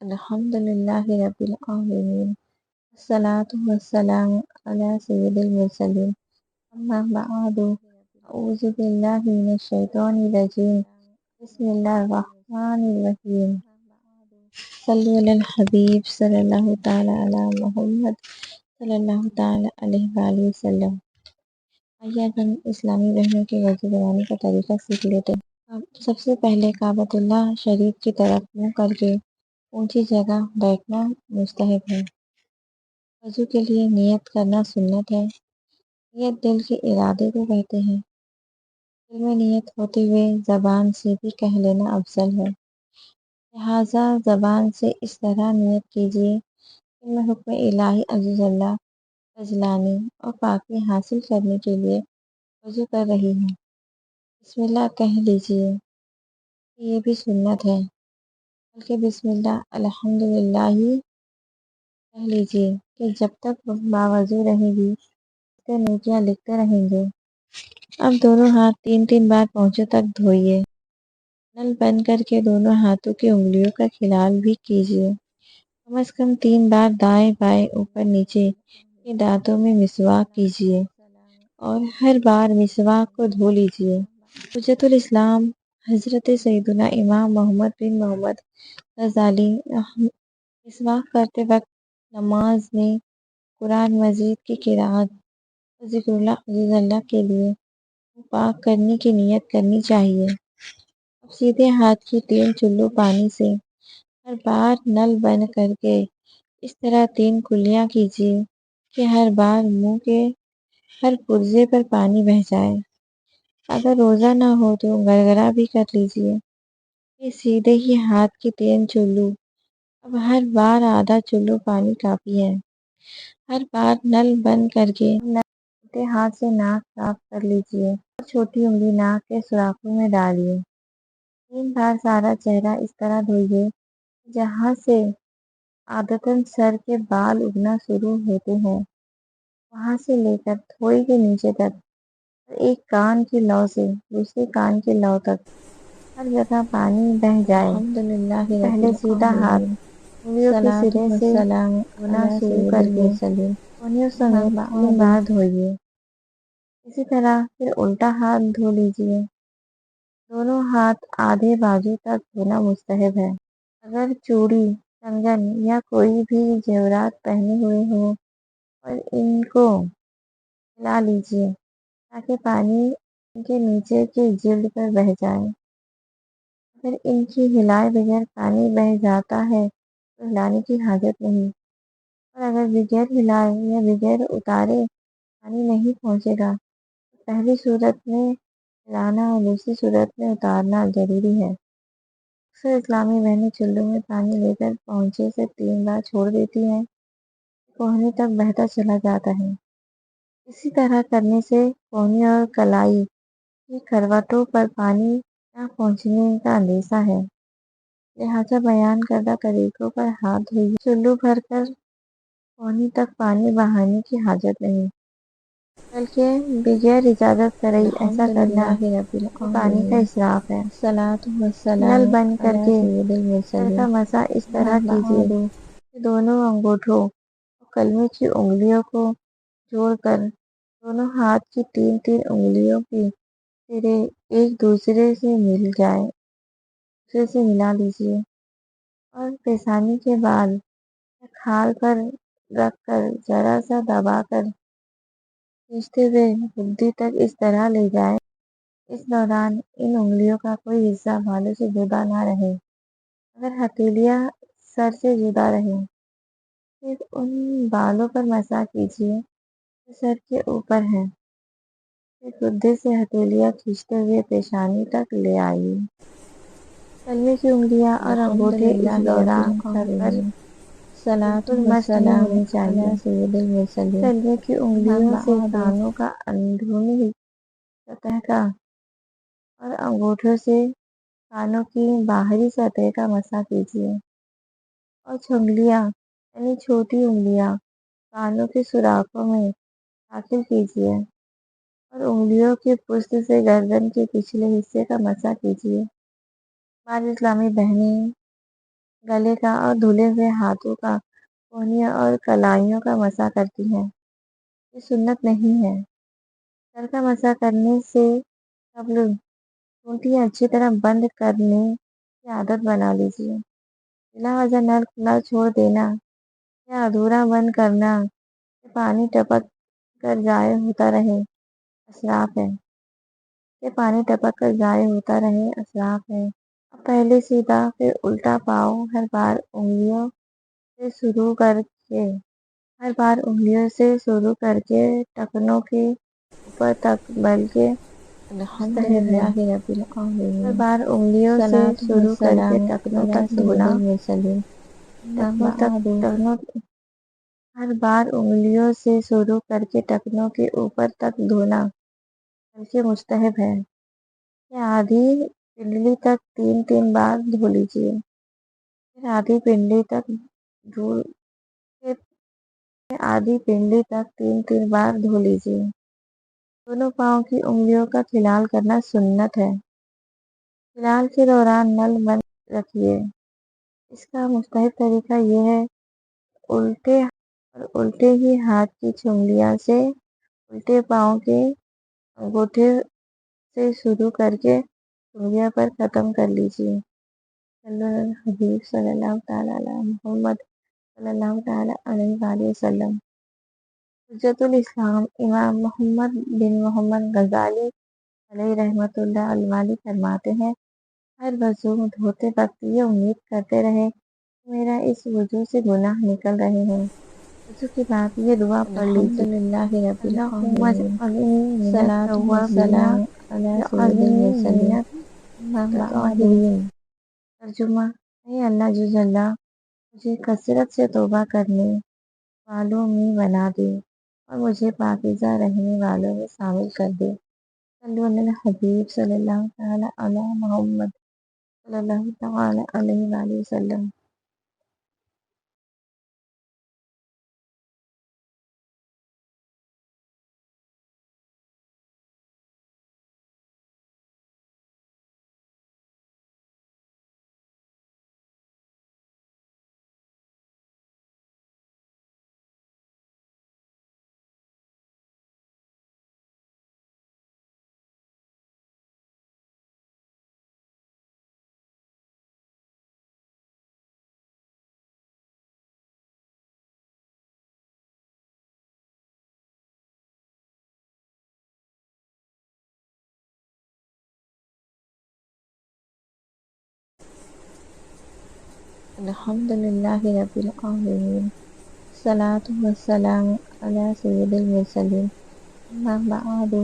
الحمد للہ رب العالمین، الصلاۃ والسلام علی سید المرسلین، اما بعد، اعوذ باللہ من الشیطان الرجیم، بسم اللہ الرحمن الرحیم، صلو علی الحبیب صلی اللہ تعالی علی محمد صلی اللہ تعالی علیہ وآلہ وسلم۔ آئیے ہم اسلامی بہنوں کے وضو بنانے کا طریقہ سیکھ لیتے ہیں۔ سب سے پہلے کعبۃ اللہ شریف کی طرف منہ کر کے اونچی جگہ بیٹھنا مستحب ہے۔ وضو کے لیے نیت کرنا سنت ہے۔ نیت دل کے ارادے کو کہتے ہیں۔ دل میں نیت ہوتے ہوئے زبان سے بھی کہہ لینا افضل ہے۔ لہٰذا زبان سے اس طرح نیت کیجیے کہ میں حکم الہی عز وجل فضلانی اور پاکی حاصل کرنے کے لیے وضو کر رہی ہوں۔ بسم اللہ کہہ لیجیے، یہ بھی سنت ہے، بلکہ بسم اللہ الحمد للہ ہی کہہ لیجیے کہ جب تک باوضو رہے گی نیکیاں لکھتے رہیں گے۔ اب دونوں ہاتھ 3 بار پہنچوں تک دھوئیے۔ نل بند کر کے دونوں ہاتھوں کی انگلیوں کا کھلال بھی کیجیے۔ کم از کم 3 بار دائیں بائیں اوپر نیچے کے دانتوں میں مسواک کیجیے اور ہر بار مسواک کو دھو لیجیے۔ حجت الاسلام حضرت سیدنا امام محمد بن محمد غزالی مسواک کرتے وقت نماز میں قرآن مجید کی قرأت اور ذکر اللہ عز وجل کے لیے پاک کرنے کی نیت کرنی چاہیے۔ اب سیدھے ہاتھ کی 3 چلو پانی سے ہر بار نل بند کر کے اس طرح 3 کلیاں کیجیے کہ ہر بار منہ کے ہر پرزے پر پانی بہہ جائے۔ اگر روزہ نہ ہو تو گرگرہ بھی کر لیجیے۔ یہ سیدھے ہی ہاتھ کی 3 چلو، اب ہر بار آدھا چلو پانی کافی ہے۔ ہر بار نل بند کر کے چھوٹے ہاتھ سے ناک صاف کر لیجیے اور چھوٹی انگلی ناک کے سوراخوں میں ڈالیے۔ 3 بار سارا چہرہ اس طرح دھوئیے جہاں سے عادتاً سر کے بال اگنا شروع ہوتے ہیں وہاں سے لے کر تھوڑی کے نیچے تک، اور ایک کان کی لو سے دوسرے کان کی لو تک ہر جگہ پانی بہہ جائے۔ الحمدللہ پہلے سیدھا ہاتھ انگلیوں کے سرے سے دھونا شروع کر کے کونیوں سمیت 3 بار دھوئیے۔ اسی طرح پھر الٹا ہاتھ دھو لیجیے۔ دونوں ہاتھ آدھے بازو تک دھونا مستحب ہے۔ اگر چوڑی، کنگن یا کوئی بھی زیورات پہنے ہوئے ہوں اور ان کو ہلا لیجیے تاکہ پانی ان کے نیچے کی جلد پر بہہ جائے۔ اگر ان کی ہلائے بغیر پانی بہہ جاتا ہے تو ہلانے کی حاجت نہیں، اور اگر بغیر ہلائے یا بغیر اتارے پانی نہیں پہنچے گا تو پہلی صورت میں ہلانا اور دوسری صورت میں اتارنا ضروری ہے۔ اکثر اسلامی بہنیں چلو میں پانی لے کر پونچھے سے 3 بار چھوڑ دیتی ہیں، کوہنی تک بہتا چلا جاتا ہے۔ اسی طرح کرنے سے کوہنی اور کلائی کی کروٹوں پر پانی نہ پہنچنے کا اندیشہ ہے۔ لہٰذا بیان کردہ طریقوں پر ہاتھ دھوئیے۔ چلو بھر کر کوہنی تک پانی بہانے کی حاجت نہیں، بلکہ بغیر اجازت کرے ایسا کرنا یہ پانی کا اسراف ہے۔ نل بند کر کے سر کا مسح اس طرح کیجیے کہ دونوں انگوٹھوں اور کلمے کی انگلیوں کو جوڑ کر دونوں ہاتھ کی 3 انگلیوں کی سرے ایک دوسرے سے مل جائے، دوسرے سے ملا لیجیے اور پیشانی کے بال یا کھال پر رکھ کر ذرا سا دبا کر کھینچتے ہوئے گدی تک اس طرح لے جائیں۔ اس دوران ان انگلیوں کا کوئی حصہ بالوں سے جدا نہ رہے۔ اگر ہتھیلیاں سر سے جدا رہیں پھر ان بالوں پر مسح کیجیے جو سر کے اوپر ہیں۔ پھر گدے سے ہتھیلیاں کھینچتے ہوئے پیشانی تک لے آئیے۔ کلمے کی انگلیاں اور انگوٹھے اس دوران سر پر بالکل مس نہیں ہونی چاہیے۔ کلمے کی انگلیوں سے کانوں کا اندرونی سطح کا اور انگوٹھوں سے کانوں کی باہری سطح کا مسح کیجیے، اور چھنگلیاں یعنی چھوٹی انگلیاں کانوں کے سوراخوں میں داخل کیجیے اور انگلیوں کے پشت سے گردن کے پچھلے حصے کا مسح کیجیے۔ ہماری اسلامی بہنیں گلے کا اور دھلے ہوئے ہاتھوں کا، کونیوں اور کلائیوں کا مسح کرتی ہیں۔ یہ سنت نہیں ہے۔ سر کا مسح کرنے سے قبل گھنٹی اچھی طرح بند کرنے کی عادت بنا لیجیے۔ بلا وجہ نل کھلا چھوڑ دینا یا ادھورا بند کرنا کہ پانی ٹپک کر ضائع ہوتا رہے اسراف ہے۔ اسراف ہے۔ اب پہلے سیدھا پھر الٹا پاؤں ہر بار انگلیوں سے شروع کر کے ٹکنوں کے اوپر تک بلکہ مستحب ہے۔ ہر بار انگلیوں سے شروع کر کے ٹکنوں تک دھونا ہر بار انگلیوں سے شروع کر کے ٹکنوں کے اوپر تک دھونا بلکہ مستحب ہے۔ یہ آدھی پنڈلی تک 3 بار دھو لیجیے۔ پھر آدھی پنڈلی تک 3 بار دھو لیجیے۔ دونوں پاؤں کی انگلیوں کا کھلال کرنا سنت ہے۔ کھلال کے دوران نل بند رکھیے۔ اس کا مستحب طریقہ یہ ہے الٹے ہی ہاتھ کی چنگلیاں سے الٹے پاؤں کے انگوٹھے سے شروع کر کے چنگلیاں پر ختم کر لیجیے۔ صلی اللہ علیہ حبیب صلی اللہ تعالی علی محمد صلی اللہ تعالی علیہ وآلہ وسلم۔ حجت الاسلام امام محمد بن محمد غزالی علیہ رحمۃ اللہ الوالی فرماتے ہیں، ہر وضو دھوتے وقت یہ امید کرتے رہے کہ میرا اس وضو سے گناہ نکل رہے ہیں۔ وضو کے بعد یہ دعا پڑھ لیجیے، اللہم اجعلنی من التوابین واجعلنی من المتطہرین۔ ترجمہ: اے اللہ جل جلالہ، مجھے کثرت سے توبہ کرنے والوں میں بنا دے اور مجھے پاکیزہ رہنے والوں میں شامل کر دے۔ صلو علی الحبیب صلی اللہ تعالی علی محمد صلی اللہ تعالی علیہ وآلہ وسلم۔ الحمدللہ رب العالمین، الصلاۃ والسلام علی سید المرسلین، اما بعد